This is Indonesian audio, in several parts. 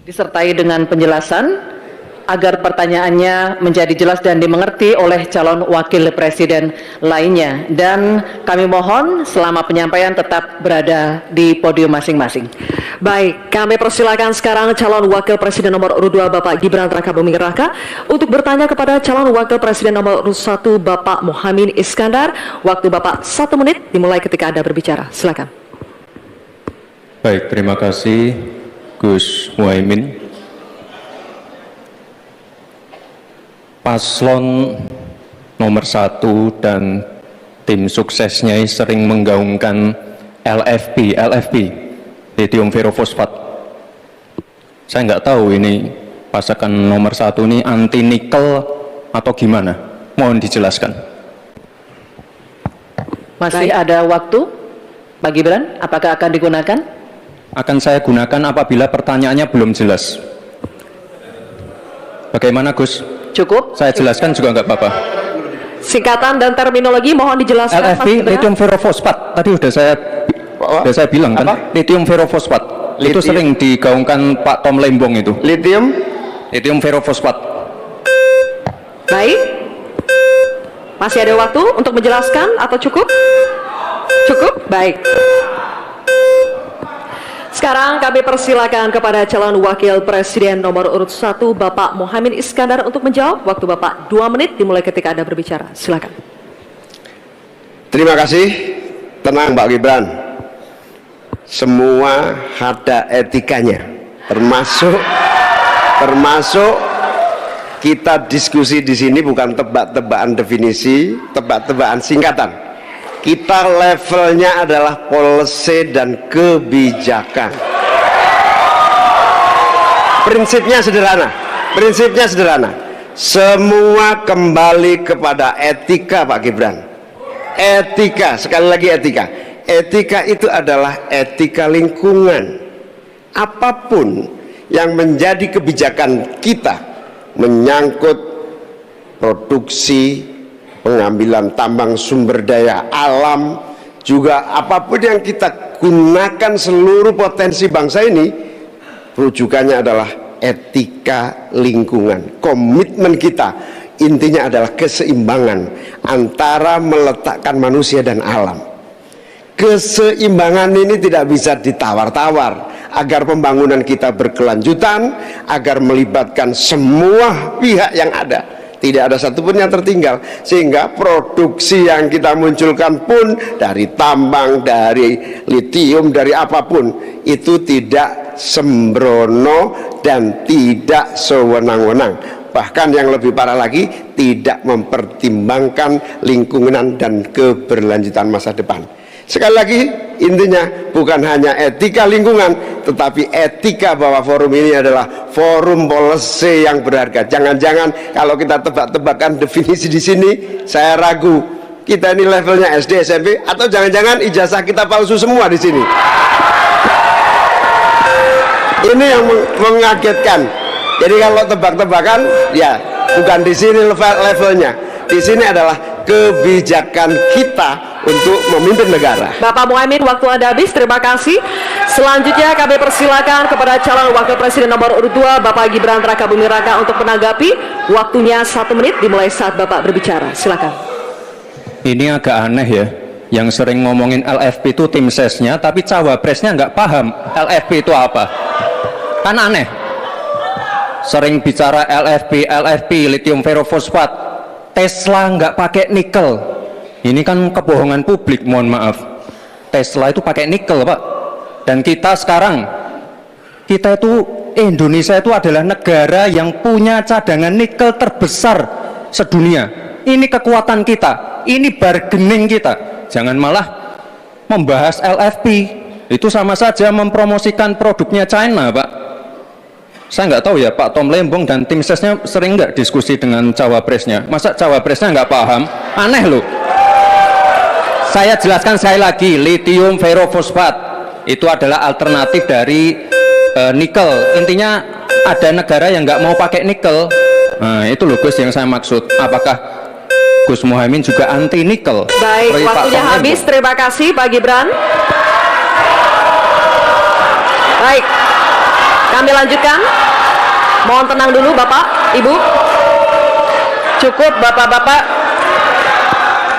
disertai dengan penjelasan agar pertanyaannya menjadi jelas dan dimengerti oleh calon wakil presiden lainnya. Dan kami mohon selama penyampaian tetap berada di podium masing-masing. Baik, kami persilakan sekarang calon wakil presiden nomor urut 2 Bapak Gibran Rakabuming Raka untuk bertanya kepada calon wakil presiden nomor urut 1 Bapak Muhaimin Iskandar. Waktu Bapak 1 menit dimulai ketika Anda berbicara. Silakan. Baik, terima kasih Gus Muhaimin. Paslon nomor 1 dan tim suksesnya sering menggaungkan LFP, lithium ferrofosfat. Saya nggak tahu ini pasangan nomor 1 ini anti nikel atau gimana. Mohon dijelaskan. Masih ada waktu, Pak Gibran, apakah akan digunakan? Akan saya gunakan apabila pertanyaannya belum jelas. Bagaimana Gus? Cukup? Saya jelaskan juga nggak apa-apa. Singkatan dan terminologi mohon dijelaskan. LFP, lithium ferrofosfat. Tadi sudah saya bilang kan, lithium ferrofosfat. Itu sering digaungkan Pak Tom Lembong itu. Lithium ferrofosfat. Baik. Masih ada waktu untuk menjelaskan atau cukup? Cukup? Baik. Sekarang kami persilakan kepada calon wakil presiden nomor urut 1 Bapak Muhaimin Iskandar untuk menjawab. Waktu Bapak 2 menit dimulai ketika Anda berbicara. Silakan. Terima kasih. Tenang Pak Gibran. Semua ada etikanya. Termasuk kita diskusi di sini bukan tebak-tebakan definisi, tebak-tebakan singkatan. Kita levelnya adalah policy dan kebijakan. Prinsipnya sederhana. Semua kembali kepada etika Pak Gibran. Etika, sekali lagi etika. Etika itu adalah etika lingkungan. Apapun yang menjadi kebijakan kita menyangkut produksi, pengambilan tambang sumber daya alam, juga apapun yang kita gunakan seluruh potensi bangsa ini, rujukannya adalah etika lingkungan. Komitmen kita intinya adalah keseimbangan antara meletakkan manusia dan alam. Keseimbangan ini tidak bisa ditawar-tawar agar pembangunan kita berkelanjutan, agar melibatkan semua pihak yang ada. Tidak ada satupun yang tertinggal, sehingga produksi yang kita munculkan pun dari tambang, dari litium, dari apapun itu tidak sembrono dan tidak sewenang-wenang. Bahkan yang lebih parah lagi, tidak mempertimbangkan lingkungan dan keberlanjutan masa depan. Sekali lagi, intinya bukan hanya etika lingkungan, tetapi etika bahwa forum ini adalah forum policy yang berharga. Jangan-jangan kalau kita tebak-tebakan definisi di sini, saya ragu kita ini levelnya SD, SMP, atau jangan-jangan ijazah kita palsu semua di sini. Ini yang mengagetkan. Jadi kalau tebak-tebakan, ya bukan di sini levelnya. Di sini adalah kebijakan kita untuk memimpin negara. Bapak Muhaimin, waktu Anda habis. Terima kasih. Selanjutnya kami persilakan kepada calon wakil presiden nomor urut 2 Bapak Gibran Rakabuming Raka untuk menanggapi. Waktunya 1 menit dimulai saat Bapak berbicara. Silakan. Ini agak aneh ya, yang sering ngomongin LFP itu tim sesnya, tapi cawapresnya nggak paham LFP itu apa. Kan aneh. Sering bicara LFP, lithium ferrofosfat. Tesla nggak pakai nikel. Ini kan kebohongan publik, mohon maaf. Tesla itu pakai nikel, Pak. Dan kita sekarang, Indonesia itu adalah negara yang punya cadangan nikel terbesar sedunia. Ini kekuatan kita, ini bargaining kita. Jangan malah membahas LFP. Itu sama saja mempromosikan produknya China, Pak. Saya nggak tahu ya, Pak Tom Lembong dan tim sesnya sering nggak diskusi dengan cawapresnya. Masa cawapresnya nggak paham? Aneh loh. Saya jelaskan sekali lagi, lithium ferrofosfat itu adalah alternatif dari nikel. Intinya ada negara yang nggak mau pakai nikel. Nah itu loh Gus yang saya maksud. Apakah Gus Muhaimin juga anti nikel? Baik, waktunya habis. Terima kasih Pak Gibran. Baik, Kami lanjutkan. Mohon tenang dulu Bapak, Ibu. Cukup Bapak-bapak.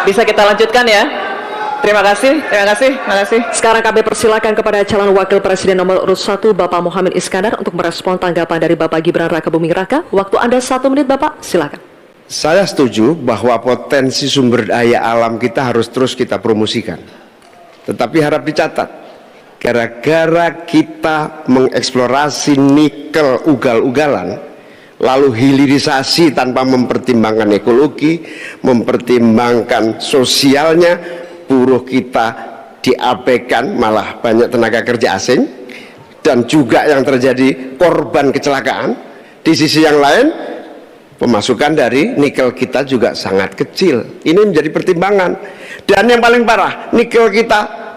Bisa kita lanjutkan ya. Terima kasih, terima kasih, terima kasih. Sekarang kami persilakan kepada calon wakil presiden nomor urut 1 Bapak Muhammad Iskandar untuk merespon tanggapan dari Bapak Gibran Raka Buming Raka. Waktu Anda 1 menit Bapak, silakan. Saya setuju bahwa potensi sumber daya alam kita harus terus kita promosikan. Tetapi harap dicatat, gara-gara kita mengeksplorasi nikel ugal-ugalan, lalu hilirisasi tanpa mempertimbangkan ekologi, mempertimbangkan sosialnya, buruh kita diabaikan, malah banyak tenaga kerja asing, dan juga yang terjadi korban kecelakaan. Di sisi yang lain, pemasukan dari nikel kita juga sangat kecil. Ini menjadi pertimbangan. Dan yang paling parah, nikel kita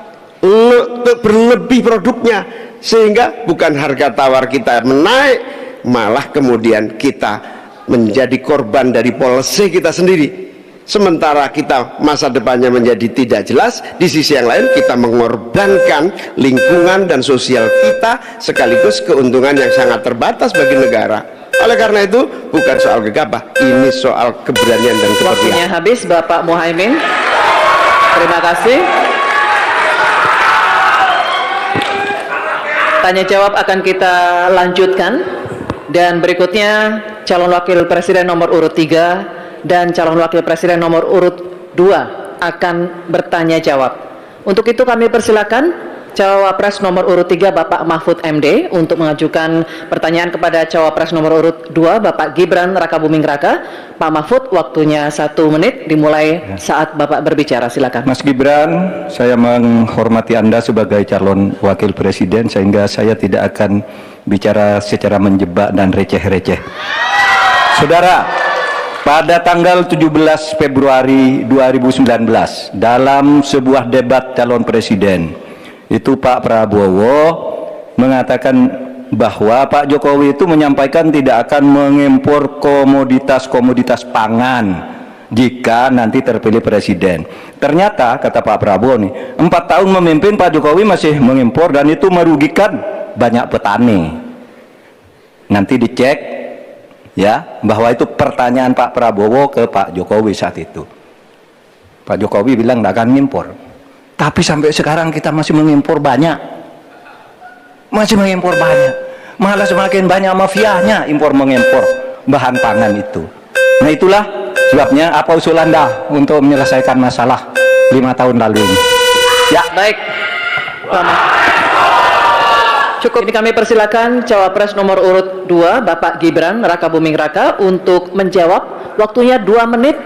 berlebih produknya, sehingga bukan harga tawar kita menaik, malah kemudian kita menjadi korban dari policy kita sendiri. Sementara kita masa depannya menjadi tidak jelas, di sisi yang lain kita mengorbankan lingkungan dan sosial kita, sekaligus keuntungan yang sangat terbatas bagi negara. Oleh karena itu, bukan soal gegabah, ini soal keberanian dan keberpihakan. Waktunya habis Bapak Muhaimin. Terima kasih. Tanya jawab akan kita lanjutkan. Dan berikutnya calon wakil presiden nomor urut 3 dan calon wakil presiden nomor urut 2 akan bertanya jawab. Untuk itu kami persilakan Cawapres nomor urut 3 Bapak Mahfud MD untuk mengajukan pertanyaan kepada Cawapres nomor urut 2 Bapak Gibran Raka Buming Raka. Pak Mahfud, waktunya 1 menit dimulai saat Bapak berbicara. Silakan. Mas Gibran, saya menghormati Anda sebagai calon wakil presiden sehingga saya tidak akan bicara secara menjebak dan receh-receh. Saudara, pada tanggal 17 Februari 2019 dalam sebuah debat calon presiden, itu Pak Prabowo mengatakan bahwa Pak Jokowi itu menyampaikan tidak akan mengimpor komoditas-komoditas pangan jika nanti terpilih presiden. Ternyata kata Pak Prabowo nih, 4 tahun memimpin Pak Jokowi masih mengimpor dan itu merugikan banyak petani. Nanti dicek ya bahwa itu pertanyaan Pak Prabowo ke Pak Jokowi saat itu. Pak Jokowi bilang tidak akan mengimpor. Tapi sampai sekarang kita masih mengimpor banyak. Masih mengimpor banyak. Malah semakin banyak mafianya impor-mengimpor bahan pangan itu. Nah itulah sebabnya apa usul Anda untuk menyelesaikan masalah 5 tahun lalu ini. Ya, baik. Cukup. Ini kami persilakan Cawapres nomor urut 2 Bapak Gibran Raka Buming Raka untuk menjawab. Waktunya 2 menit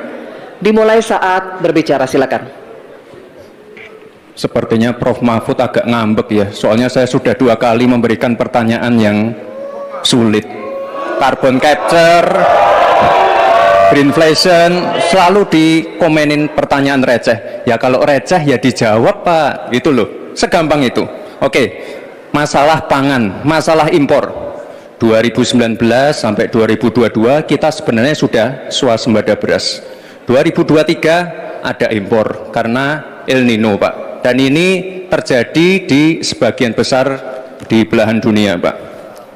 dimulai saat berbicara. Silakan. Sepertinya Prof. Mahfud agak ngambek ya, soalnya saya sudah 2 kali memberikan pertanyaan yang sulit. Carbon capture, greenflation, selalu dikomenin pertanyaan receh. Ya kalau receh ya dijawab Pak, gitu loh, segampang itu. Oke, masalah pangan, masalah impor. 2019 sampai 2022 kita sebenarnya sudah swasembada beras. 2023 ada impor karena El Nino Pak. Dan ini terjadi di sebagian besar di belahan dunia Pak.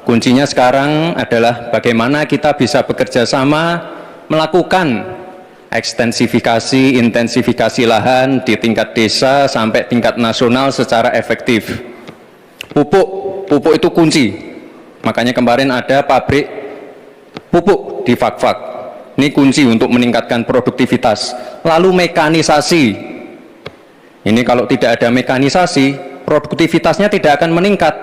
Kuncinya sekarang adalah bagaimana kita bisa bekerja sama melakukan ekstensifikasi, intensifikasi lahan di tingkat desa sampai tingkat nasional secara efektif. Pupuk itu kunci. Makanya kemarin ada pabrik pupuk di Fak-Fak. Ini kunci untuk meningkatkan produktivitas. Lalu mekanisasi. Ini kalau tidak ada mekanisasi, produktivitasnya tidak akan meningkat.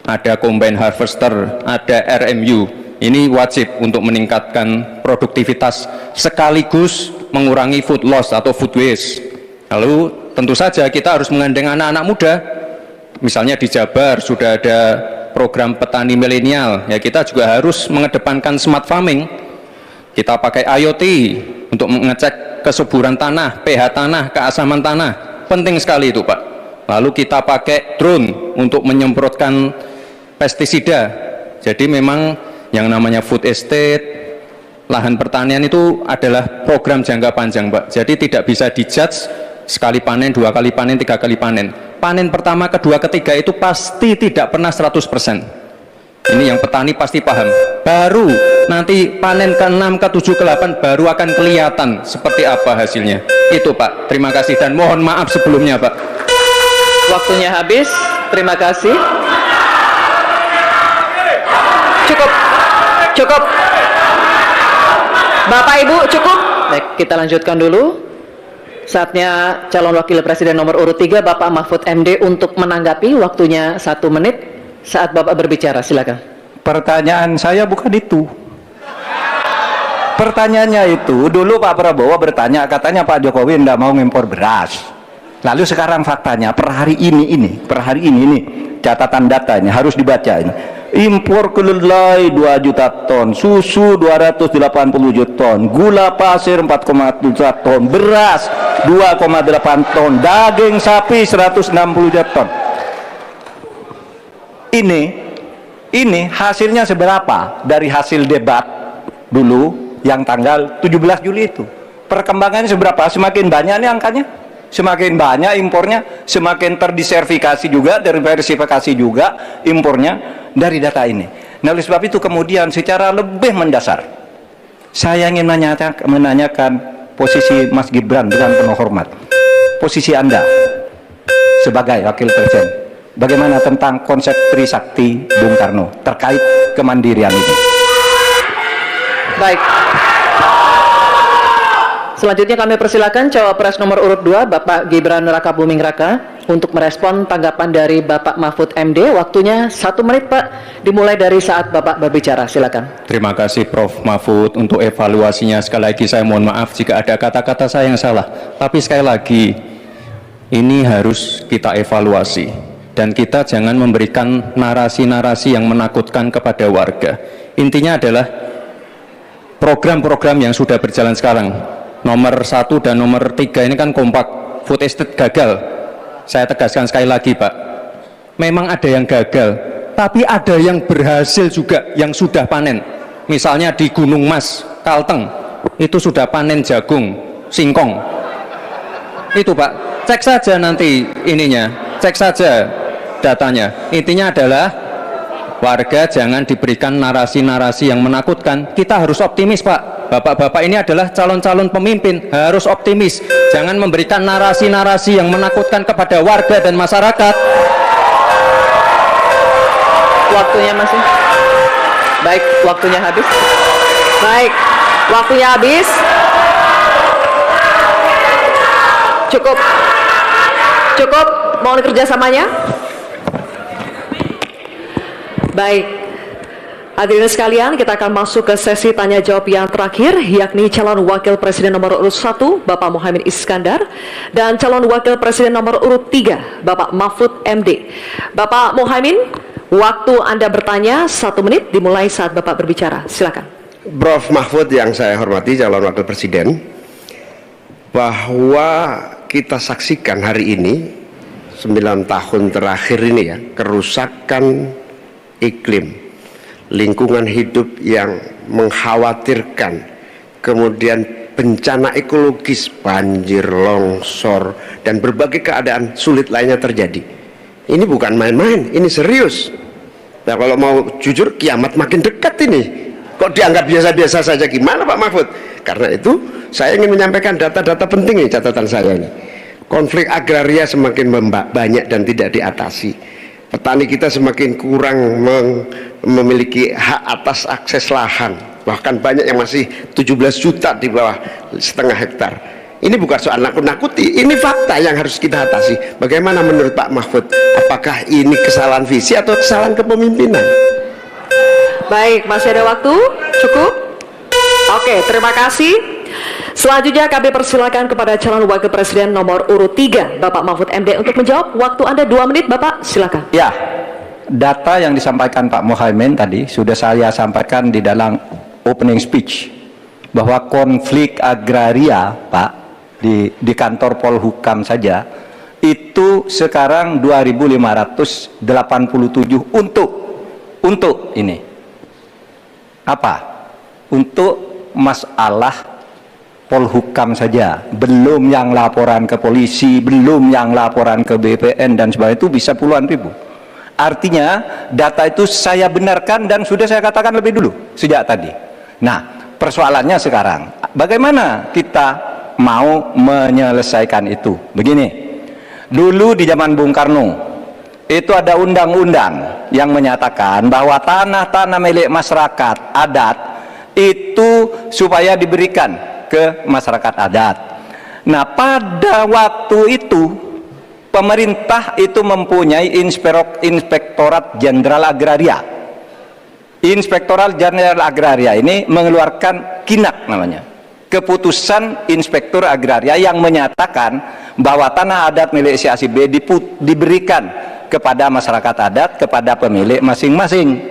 Ada combine harvester, ada RMU. Ini wajib untuk meningkatkan produktivitas sekaligus mengurangi food loss atau food waste. Lalu tentu saja kita harus menggandeng anak-anak muda. Misalnya di Jabar sudah ada program petani milenial. Ya kita juga harus mengedepankan smart farming. Kita pakai IoT untuk mengecek kesuburan tanah, pH tanah, keasaman tanah, penting sekali itu Pak. Lalu kita pakai drone untuk menyemprotkan pestisida. Jadi memang yang namanya food estate, lahan pertanian itu adalah program jangka panjang Pak. Jadi tidak bisa dijudge sekali panen, 2 kali panen, 3 kali panen. Panen pertama, kedua, ketiga itu pasti tidak pernah 100%. Ini yang petani pasti paham. Baru nanti panen ke-6, ke-7, ke-8 baru akan kelihatan seperti apa hasilnya. Itu Pak, terima kasih dan mohon maaf sebelumnya Pak. Waktunya habis. Terima kasih. Cukup. Cukup. Bapak Ibu, cukup. Baik, kita lanjutkan dulu. Saatnya calon wakil presiden nomor urut 3 Bapak Mahfud MD untuk menanggapi. Waktunya 1 menit saat Bapak berbicara. Silakan. Pertanyaan saya bukan itu. Pertanyaannya itu, dulu Pak Prabowo bertanya, katanya Pak Jokowi tidak mau ngimpor beras. Lalu sekarang faktanya per hari ini catatan datanya harus dibaca ini. Impor kedelai 2 juta ton, susu 280 juta ton, gula pasir 4,1 juta ton, beras 2,8 ton, daging sapi 160 juta ton. Ini hasilnya seberapa dari hasil debat dulu yang tanggal 17 Juli itu? Perkembangannya seberapa? Semakin banyak nih angkanya, semakin banyak impornya, semakin terdiversifikasi juga, diversifikasi juga impornya dari data ini. Nah, oleh sebab itu kemudian secara lebih mendasar saya ingin menanyakan posisi Mas Gibran dengan penuh hormat. Posisi Anda sebagai wakil presiden, bagaimana tentang konsep Trisakti Bung Karno terkait kemandirian ini? Baik. Selanjutnya kami persilakan cawapres nomor urut 2 Bapak Gibran Rakabuming Raka untuk merespon tanggapan dari Bapak Mahfud MD. Waktunya 1 menit Pak, dimulai dari saat Bapak berbicara. Silakan. Terima kasih Prof. Mahfud untuk evaluasinya. Sekali lagi saya mohon maaf jika ada kata-kata saya yang salah. Tapi sekali lagi, ini harus kita evaluasi. Dan kita jangan memberikan narasi-narasi yang menakutkan kepada warga. Intinya adalah program-program yang sudah berjalan sekarang. Nomor 1 dan nomor 3 ini kan kompak. Food estate gagal. Saya tegaskan sekali lagi Pak. Memang ada yang gagal, tapi ada yang berhasil juga yang sudah panen. Misalnya di Gunung Mas, Kalteng, itu sudah panen jagung, singkong. Itu Pak, cek saja nanti ininya, cek saja datanya. Intinya adalah warga jangan diberikan narasi-narasi yang menakutkan. Kita harus optimis Pak. Bapak-bapak ini adalah calon-calon pemimpin, harus optimis. Jangan memberikan narasi-narasi yang menakutkan kepada warga dan masyarakat. Waktunya masih. Baik, waktunya habis. Baik, waktunya habis. Cukup. Cukup, mohon kerjasamanya. Baik. Hadirin sekalian, kita akan masuk ke sesi tanya jawab yang terakhir, yakni calon wakil presiden nomor urut 1 Bapak Muhaimin Iskandar dan calon wakil presiden nomor urut 3 Bapak Mahfud MD. Bapak Muhaimin, waktu Anda bertanya 1 menit dimulai saat Bapak berbicara. Silakan. Prof. Mahfud yang saya hormati, calon wakil presiden, bahwa kita saksikan hari ini 9 tahun terakhir ini ya, kerusakan iklim, lingkungan hidup yang mengkhawatirkan, kemudian bencana ekologis, banjir, longsor, dan berbagai keadaan sulit lainnya terjadi. Ini bukan main-main, ini serius. Nah, kalau mau jujur, kiamat makin dekat ini. Kok dianggap biasa-biasa saja, gimana Pak Mahfud? Karena itu saya ingin menyampaikan data-data penting nih, catatan saya ini. Konflik agraria semakin banyak dan tidak diatasi. Petani kita semakin kurang memiliki hak atas akses lahan. Bahkan banyak yang masih 17 juta di bawah setengah hektar. Ini bukan soal nakut-nakuti, ini fakta yang harus kita atasi. Bagaimana menurut Pak Mahfud? Apakah ini kesalahan visi atau kesalahan kepemimpinan? Baik, masih ada waktu? Cukup? Oke, terima kasih. Selanjutnya kami persilakan kepada calon wakil presiden nomor urut 3 Bapak Mahfud MD untuk menjawab. Waktu Anda 2 menit Bapak, silakan. Ya, data yang disampaikan Pak Muhaimin tadi sudah saya sampaikan di dalam opening speech, bahwa konflik agraria Pak di kantor Polhukam saja itu sekarang 2.587 untuk ini apa? Untuk masalah Polhukam saja, belum yang laporan ke polisi, belum yang laporan ke BPN dan sebagainya, itu bisa puluhan ribu. Artinya data itu saya benarkan dan sudah saya katakan lebih dulu sejak tadi. Nah, persoalannya sekarang, bagaimana kita mau menyelesaikan itu? Begini, dulu di zaman Bung Karno itu ada undang-undang yang menyatakan bahwa tanah-tanah milik masyarakat adat itu supaya diberikan ke masyarakat adat. Nah, pada waktu itu pemerintah itu mempunyai Inspektorat Jenderal Agraria. Inspektorat Jenderal Agraria ini mengeluarkan KINAK namanya, Keputusan Inspektur Agraria, yang menyatakan bahwa tanah adat milik si A si B diberikan kepada masyarakat adat, kepada pemilik masing-masing.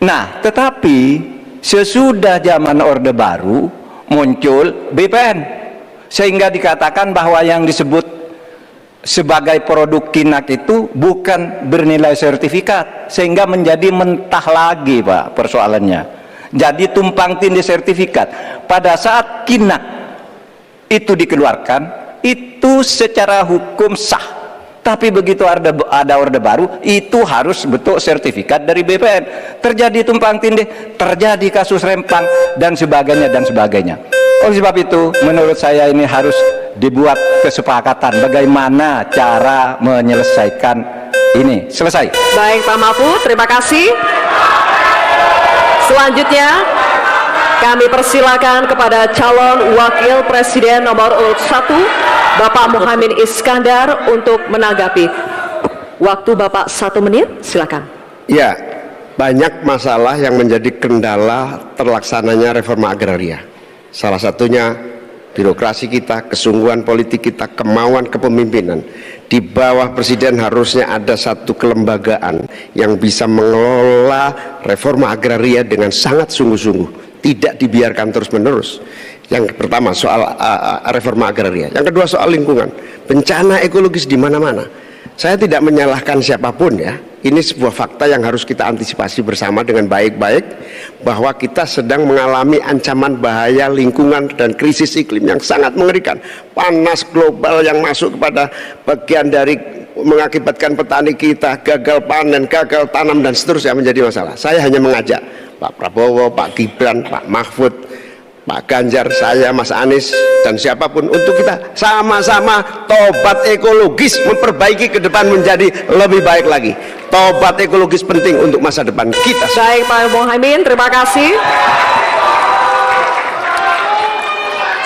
Nah, tetapi sesudah zaman Orde Baru muncul BPN, sehingga dikatakan bahwa yang disebut sebagai produk KINAK itu bukan bernilai sertifikat, sehingga menjadi mentah lagi Pak persoalannya, jadi tumpang tindih sertifikat. Pada saat KINAK itu dikeluarkan itu secara hukum sah, tapi begitu ada Orde Baru itu harus bentuk sertifikat dari BPN. Terjadi tumpang tindih, terjadi kasus rempang dan sebagainya dan sebagainya. Oleh sebab itu menurut saya ini harus dibuat kesepakatan bagaimana cara menyelesaikan ini. Selesai. Baik Pak Mahfud, terima kasih. Selanjutnya kami persilakan kepada calon wakil presiden nomor urut 1 Bapak Muhaimin Iskandar untuk menanggapi. Waktu Bapak 1 menit, silakan. Ya, banyak masalah yang menjadi kendala terlaksananya reforma agraria. Salah satunya birokrasi kita, kesungguhan politik kita, kemauan kepemimpinan. Di bawah presiden harusnya ada satu kelembagaan yang bisa mengelola reforma agraria dengan sangat sungguh-sungguh, tidak dibiarkan terus-menerus. Yang pertama soal reforma agraria, yang kedua soal lingkungan, bencana ekologis di mana-mana. Saya tidak menyalahkan siapapun ya, ini sebuah fakta yang harus kita antisipasi bersama dengan baik-baik, bahwa kita sedang mengalami ancaman bahaya lingkungan dan krisis iklim yang sangat mengerikan. Panas global yang masuk kepada bagian dari mengakibatkan petani kita gagal panen, gagal tanam dan seterusnya menjadi masalah. Saya hanya mengajak Pak Prabowo, Pak Gibran, Pak Mahfud, Pak Ganjar, saya, Mas Anies, dan siapapun untuk kita sama-sama tobat ekologis, memperbaiki ke depan menjadi lebih baik lagi. Tobat ekologis penting untuk masa depan kita. Baik Pak Muhaimin, terima kasih.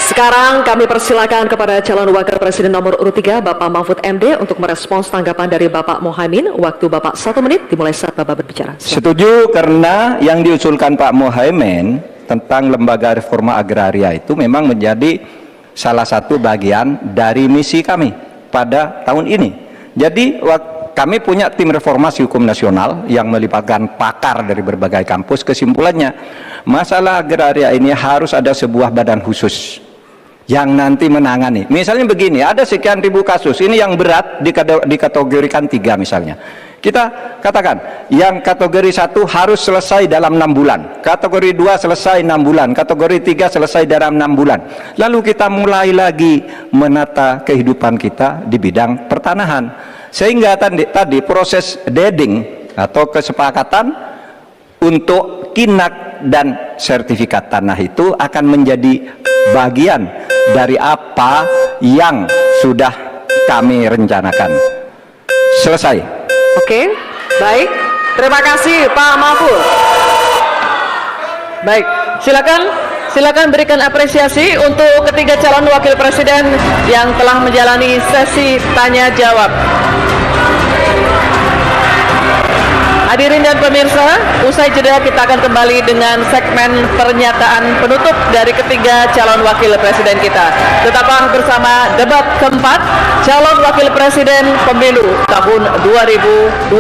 Sekarang kami persilakan kepada calon wakil presiden nomor urut 3 Bapak Mahfud MD untuk merespons tanggapan dari Bapak Muhaimin. Waktu Bapak 1 menit dimulai saat Bapak berbicara. Setuju, karena yang diusulkan Pak Muhaimin tentang lembaga reforma agraria itu memang menjadi salah satu bagian dari misi kami pada tahun ini. Jadi kami punya tim reformasi hukum nasional yang melibatkan pakar dari berbagai kampus. Kesimpulannya, masalah agraria ini harus ada sebuah badan khusus yang nanti menangani. Misalnya begini, ada sekian ribu kasus, ini yang berat dikategorikan 3 misalnya. Kita katakan yang kategori 1 harus selesai dalam 6 bulan, kategori 2 selesai 6 bulan, kategori 3 selesai dalam 6 bulan. Lalu kita mulai lagi menata kehidupan kita di bidang pertanahan, sehingga tadi proses deeding atau kesepakatan untuk KINAK dan sertifikat tanah itu akan menjadi bagian dari apa yang sudah kami rencanakan. Selesai. Oke, baik. Terima kasih Pak Mahfud. Baik, silakan berikan apresiasi untuk ketiga calon wakil presiden yang telah menjalani sesi tanya jawab. Hadirin dan pemirsa, usai jeda kita akan kembali dengan segmen pernyataan penutup dari ketiga calon wakil presiden kita. Tetaplah bersama debat keempat calon wakil presiden pemilu tahun 2024.